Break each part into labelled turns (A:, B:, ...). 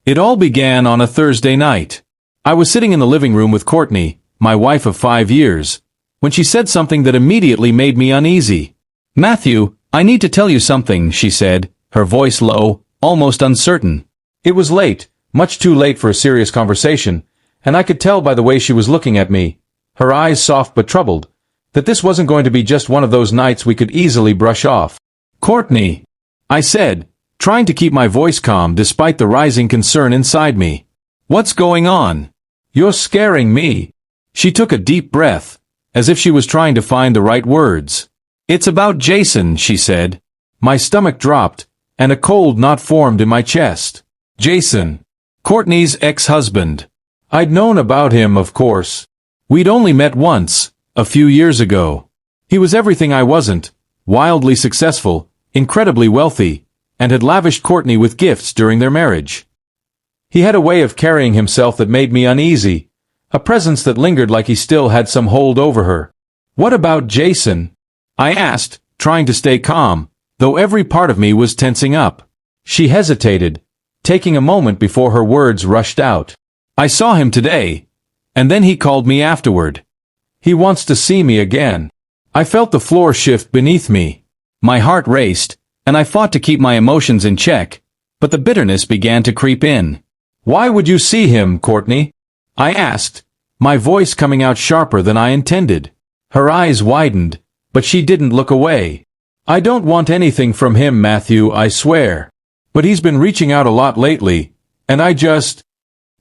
A: It all began on a Thursday night. I was sitting in the living room with Courtney, my wife of 5 years, when she said something that immediately made me uneasy. "Matthew, I need to tell you something," she said, her voice low, almost uncertain. It was late, much too late for a serious conversation, and I could tell by the way she was looking at me, her eyes soft but troubled, that this wasn't going to be just one of those nights we could easily brush off. "Courtney," I said, trying to keep my voice calm despite the rising concern inside me. "What's going on? You're scaring me." She took a deep breath, as if she was trying to find the right words. "It's about Jason," she said. My stomach dropped, and a cold knot formed in my chest. Jason. Courtney's ex-husband. I'd known about him, of course. We'd only met once, a few years ago. He was everything I wasn't, wildly successful, incredibly wealthy, and had lavished Courtney with gifts during their marriage. He had a way of carrying himself that made me uneasy, a presence that lingered like he still had some hold over her. "What about Jason?" I asked, trying to stay calm, though every part of me was tensing up. She hesitated, taking a moment before her words rushed out. "I saw him today, and then he called me afterward. He wants to see me again." I felt the floor shift beneath me. My heart raced, and I fought to keep my emotions in check, but the bitterness began to creep in. "Why would you see him, Courtney?" I asked, my voice coming out sharper than I intended. Her eyes widened, but she didn't look away. "I don't want anything from him, Matthew, I swear. But he's been reaching out a lot lately, and I just...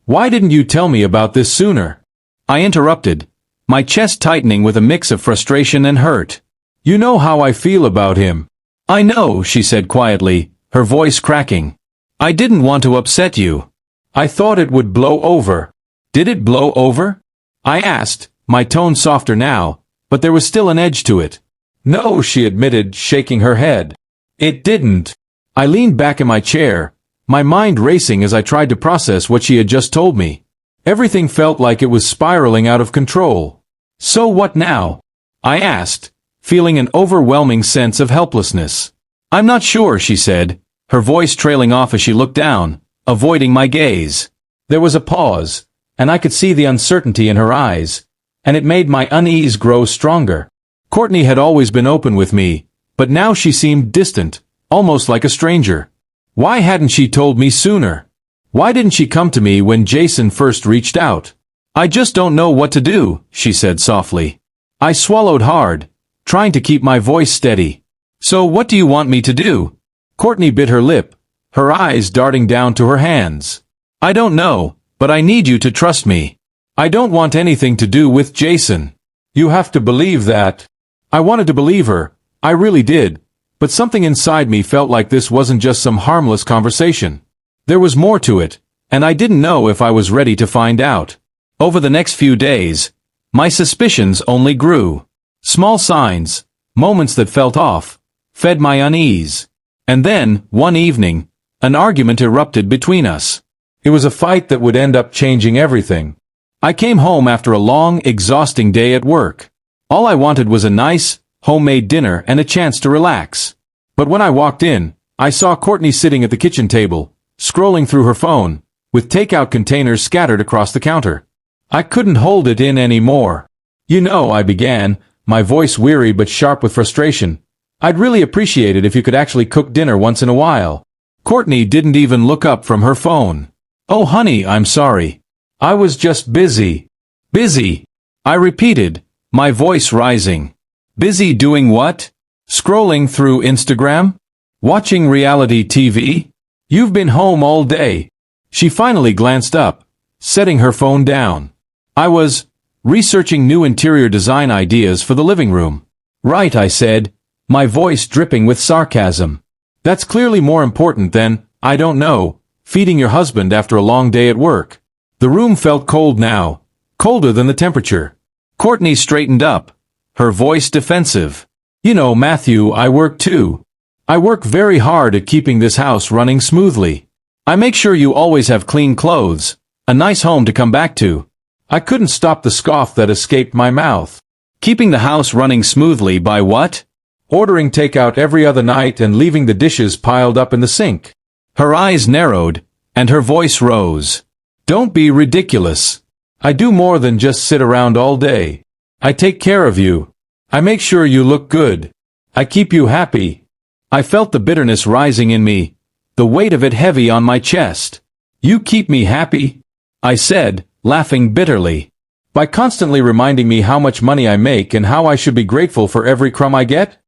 A: Why didn't you tell me about this sooner?" I interrupted, my chest tightening with a mix of frustration and hurt. "You know how I feel about him." "I know," she said quietly, her voice cracking. "I didn't want to upset you. I thought it would blow over." "Did it blow over?" I asked, my tone softer now, but there was still an edge to it. "No," she admitted, shaking her head. "It didn't." I leaned back in my chair, my mind racing as I tried to process what she had just told me. Everything felt like it was spiraling out of control. "So what now?" I asked, feeling an overwhelming sense of helplessness. "I'm not sure," she said, her voice trailing off as she looked down, avoiding my gaze. There was a pause, and I could see the uncertainty in her eyes, and it made my unease grow stronger. Courtney had always been open with me, but now she seemed distant, almost like a stranger. Why hadn't she told me sooner? Why didn't she come to me when Jason first reached out? "I just don't know what to do," she said softly. I swallowed hard, trying to keep my voice steady. "So what do you want me to do?" Courtney bit her lip, her eyes darting down to her hands. "I don't know, but I need you to trust me. I don't want anything to do with Jason. You have to believe that." I wanted to believe her, I really did, but something inside me felt like this wasn't just some harmless conversation. There was more to it, and I didn't know if I was ready to find out. Over the next few days, my suspicions only grew. Small signs, moments that felt off, fed my unease. And then, one evening, an argument erupted between us. It was a fight that would end up changing everything. I came home after a long, exhausting day at work. All I wanted was a nice, homemade dinner and a chance to relax. But when I walked in, I saw Courtney sitting at the kitchen table, scrolling through her phone, with takeout containers scattered across the counter. I couldn't hold it in anymore. "You know," I began, my voice weary but sharp with frustration, "I'd really appreciate it if you could actually cook dinner once in a while." Courtney didn't even look up from her phone. "Oh honey, I'm sorry. I was just busy." "Busy?" I repeated, my voice rising. "Busy doing what? Scrolling through Instagram? Watching reality TV? You've been home all day." She finally glanced up, setting her phone down. "I was researching new interior design ideas for the living room." "Right," I said, my voice dripping with sarcasm. "That's clearly more important than, I don't know, feeding your husband after a long day at work." The room felt cold now, colder than the temperature. Courtney straightened up, her voice defensive. "You know, Matthew, I work too. I work very hard at keeping this house running smoothly. I make sure you always have clean clothes, a nice home to come back to." I couldn't stop the scoff that escaped my mouth. "Keeping the house running smoothly by what?" "Ordering takeout every other night and leaving the dishes piled up in the sink." Her eyes narrowed, and her voice rose. Don't be ridiculous. I do more than just sit around all day. I take care of you. I make sure you look good. I keep you happy. I felt the bitterness rising in me, the weight of it heavy on my chest. You keep me happy? I said, laughing bitterly. By constantly reminding me how much money I make and how I should be grateful for every crumb I get?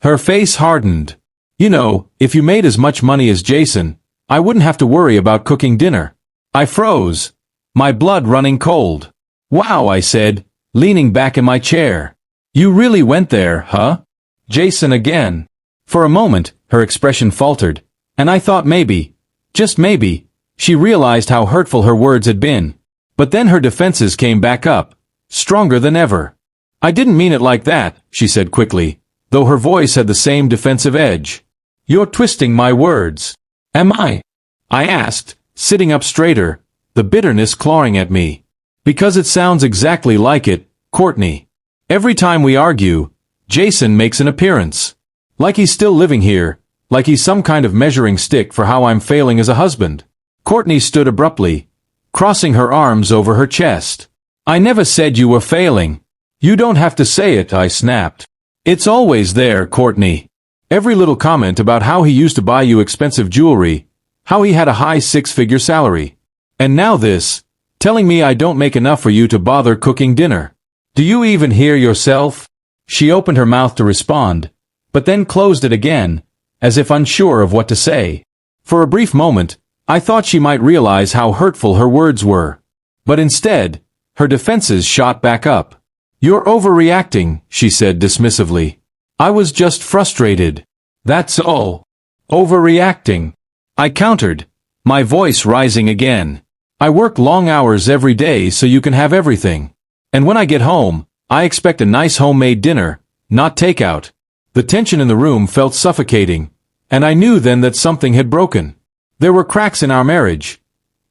A: Her face hardened. You know, if you made as much money as Jason, I wouldn't have to worry about cooking dinner. I froze, my blood running cold. Wow, I said, leaning back in my chair. You really went there, huh? Jason again. For a moment, her expression faltered, and I thought maybe, just maybe, she realized how hurtful her words had been. But then her defenses came back up, stronger than ever. I didn't mean it like that, she said quickly, though her voice had the same defensive edge. You're twisting my words. Am I? I asked, sitting up straighter, the bitterness clawing at me. Because it sounds exactly like it, Courtney. Every time we argue, Jason makes an appearance. Like he's still living here, like he's some kind of measuring stick for how I'm failing as a husband. Courtney stood abruptly, crossing her arms over her chest. I never said you were failing. You don't have to say it, I snapped. It's always there, Courtney. Every little comment about how he used to buy you expensive jewelry, how he had a high six-figure salary. And now this, telling me I don't make enough for you to bother cooking dinner. Do you even hear yourself? She opened her mouth to respond, but then closed it again, as if unsure of what to say. For a brief moment, I thought she might realize how hurtful her words were. But instead, her defenses shot back up. You're overreacting, she said dismissively. I was just frustrated. That's all. Overreacting. I countered, my voice rising again. I work long hours every day so you can have everything. And when I get home, I expect a nice homemade dinner, not takeout. The tension in the room felt suffocating, and I knew then that something had broken. There were cracks in our marriage.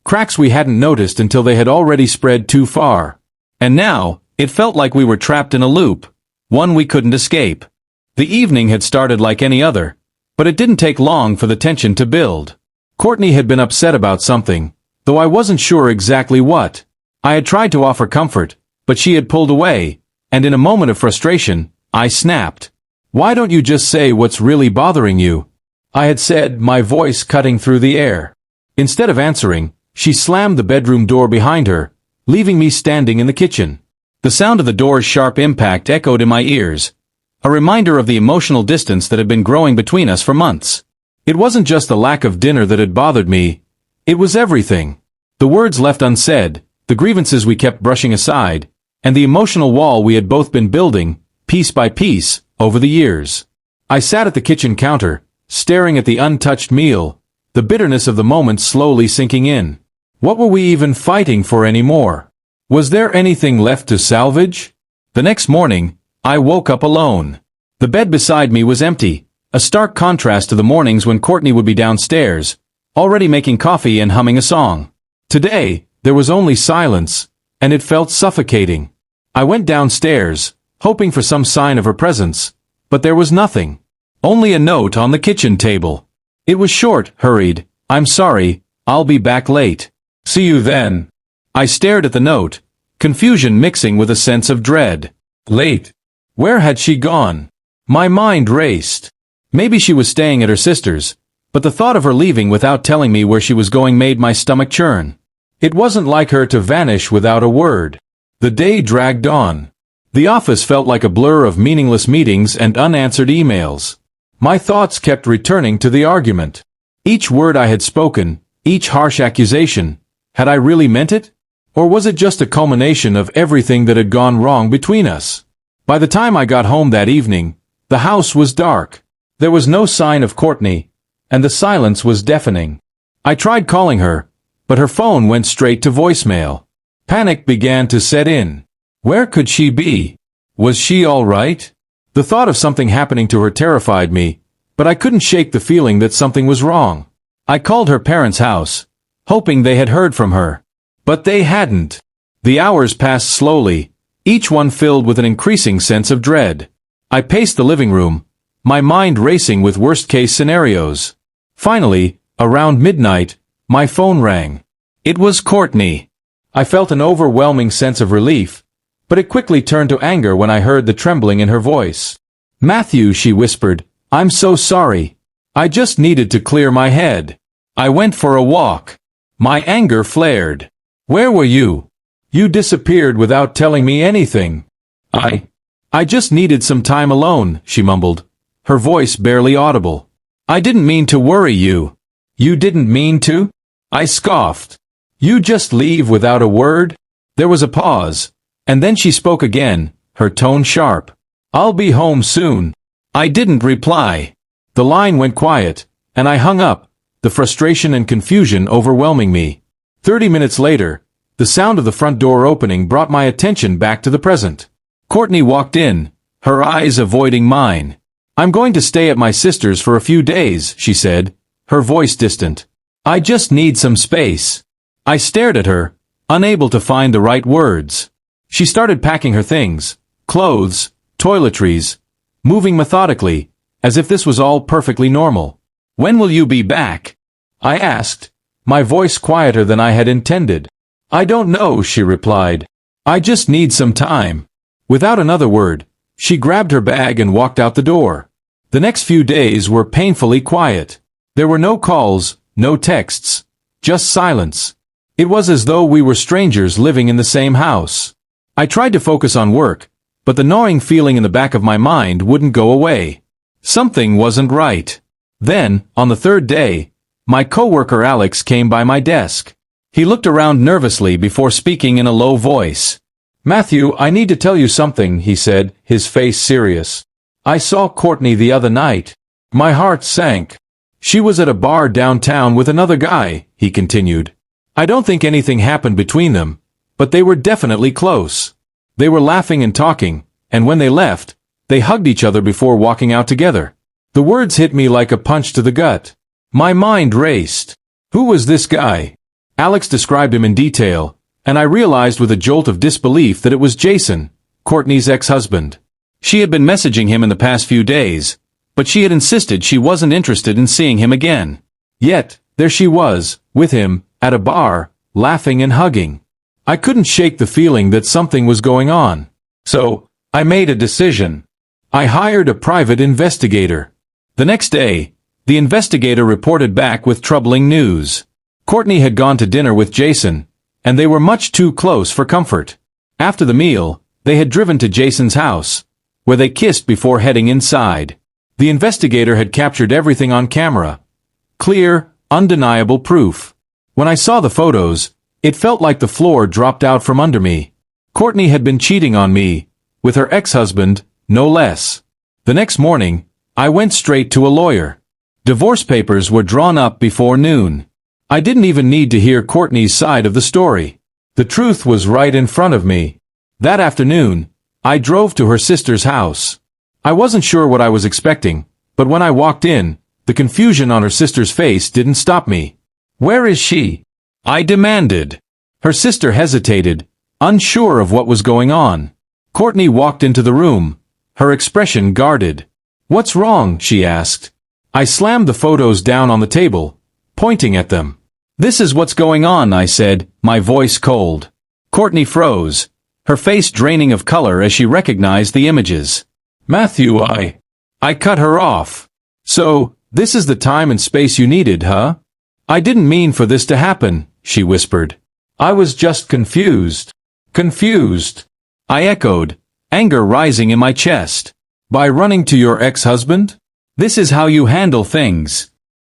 A: Cracks we hadn't noticed until they had already spread too far. And now, it felt like we were trapped in a loop, one we couldn't escape. The evening had started like any other, but it didn't take long for the tension to build. Courtney had been upset about something, though I wasn't sure exactly what. I had tried to offer comfort, but she had pulled away, and in a moment of frustration, I snapped. Why don't you just say what's really bothering you? I had said, my voice cutting through the air. Instead of answering, she slammed the bedroom door behind her, leaving me standing in the kitchen. The sound of the door's sharp impact echoed in my ears, a reminder of the emotional distance that had been growing between us for months. It wasn't just the lack of dinner that had bothered me, it was everything. The words left unsaid, the grievances we kept brushing aside, and the emotional wall we had both been building, piece by piece, over the years. I sat at the kitchen counter, staring at the untouched meal, the bitterness of the moment slowly sinking in. What were we even fighting for anymore? Was there anything left to salvage? The next morning, I woke up alone. The bed beside me was empty, a stark contrast to the mornings when Courtney would be downstairs, already making coffee and humming a song. Today, there was only silence, and it felt suffocating. I went downstairs, hoping for some sign of her presence, but there was nothing. Only a note on the kitchen table. It was short, hurried. I'm sorry, I'll be back late. See you then. I stared at the note, confusion mixing with a sense of dread. Late. Where had she gone? My mind raced. Maybe she was staying at her sister's, but the thought of her leaving without telling me where she was going made my stomach churn. It wasn't like her to vanish without a word. The day dragged on. The office felt like a blur of meaningless meetings and unanswered emails. My thoughts kept returning to the argument. Each word I had spoken, each harsh accusation, had I really meant it? Or was it just a culmination of everything that had gone wrong between us? By the time I got home that evening, the house was dark. There was no sign of Courtney, and the silence was deafening. I tried calling her, but her phone went straight to voicemail. Panic began to set in. Where could she be? Was she all right? The thought of something happening to her terrified me, but I couldn't shake the feeling that something was wrong. I called her parents' house, hoping they had heard from her. But they hadn't. The hours passed slowly, each one filled with an increasing sense of dread. I paced the living room, my mind racing with worst-case scenarios. Finally, around midnight, My phone rang. It was Courtney. I felt an overwhelming sense of relief, but it quickly turned to anger when I heard the trembling in her voice. "Matthew," she whispered, "I'm so sorry. I just needed to clear my head. I went for a walk." My anger flared. "Where were you? You disappeared without telling me anything." I just needed some time alone," she mumbled, her voice barely audible. "I didn't mean to worry you." "You didn't mean to?" I scoffed. "You just leave without a word?" There was a pause, and then she spoke again, her tone sharp. "I'll be home soon." I didn't reply. The line went quiet, and I hung up, the frustration and confusion overwhelming me. 30 minutes later, the sound of the front door opening brought my attention back to the present. Courtney walked in, her eyes avoiding mine. "I'm going to stay at my sister's for a few days," she said, her voice distant. "I just need some space." I stared at her, unable to find the right words. She started packing her things, clothes, toiletries, moving methodically, as if this was all perfectly normal. "When will you be back?" I asked, my voice quieter than I had intended. "I don't know," she replied. "I just need some time." Without another word, she grabbed her bag and walked out the door. The next few days were painfully quiet. There were no calls, no texts, just silence. It was as though we were strangers living in the same house. I tried to focus on work, but the gnawing feeling in the back of my mind wouldn't go away. Something wasn't right. Then, on the third day, my coworker Alex came by my desk. He looked around nervously before speaking in a low voice. "Matthew, I need to tell you something," he said, his face serious. "I saw Courtney the other night." My heart sank. "She was at a bar downtown with another guy," he continued. "I don't think anything happened between them, but they were definitely close. They were laughing and talking, and when they left, they hugged each other before walking out together." The words hit me like a punch to the gut. My mind raced. Who was this guy? Alex described him in detail, and I realized with a jolt of disbelief that it was Jason, Courtney's ex-husband. She had been messaging him in the past few days, but she had insisted she wasn't interested in seeing him again. Yet, there she was, with him, at a bar, laughing and hugging. I couldn't shake the feeling that something was going on. So, I made a decision. I hired a private investigator. The next day, the investigator reported back with troubling news. Courtney had gone to dinner with Jason, and they were much too close for comfort. After the meal, they had driven to Jason's house, where they kissed before heading inside. The investigator had captured everything on camera. Clear, undeniable proof. When I saw the photos, it felt like the floor dropped out from under me. Courtney had been cheating on me, with her ex-husband, no less. The next morning, I went straight to a lawyer. Divorce papers were drawn up before noon. I didn't even need to hear Courtney's side of the story. The truth was right in front of me. That afternoon, I drove to her sister's house. I wasn't sure what I was expecting, but when I walked in, the confusion on her sister's face didn't stop me. "Where is she?" I demanded. Her sister hesitated, unsure of what was going on. Courtney walked into the room, her expression guarded. "What's wrong?" she asked. I slammed the photos down on the table, pointing at them. "This is what's going on," I said, my voice cold. Courtney froze, her face draining of color as she recognized the images. "Matthew, I cut her off. So, this is the time and space you needed, huh?" "I didn't mean for this to happen," she whispered. "I was just confused." "Confused?" I echoed, anger rising in my chest. "By running to your ex-husband? This is how you handle things."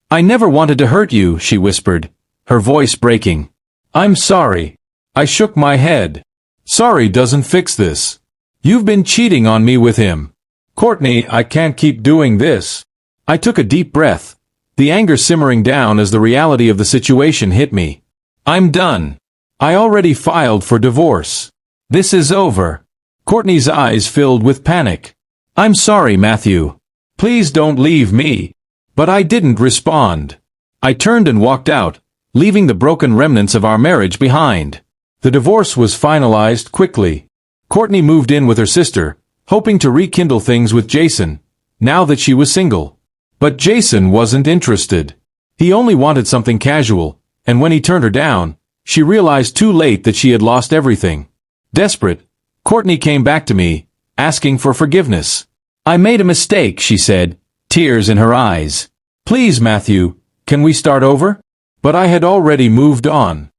A: "I never wanted to hurt you," she whispered, her voice breaking. "I'm sorry." I shook my head. "Sorry doesn't fix this. You've been cheating on me with him." "Courtney, I can't keep doing this." I took a deep breath, the anger simmering down as the reality of the situation hit me. "I'm done. I already filed for divorce. This is over." Courtney's eyes filled with panic. "I'm sorry, Matthew. Please don't leave me." But I didn't respond. I turned and walked out, leaving the broken remnants of our marriage behind. The divorce was finalized quickly. Courtney moved in with her sister, hoping to rekindle things with Jason, now that she was single. But Jason wasn't interested. He only wanted something casual, And when he turned her down, she realized too late that she had lost everything. Desperate, Courtney came back to me, asking for forgiveness. I made a mistake, she said, tears in her eyes. Please, Matthew, can we start over? But I had already moved on.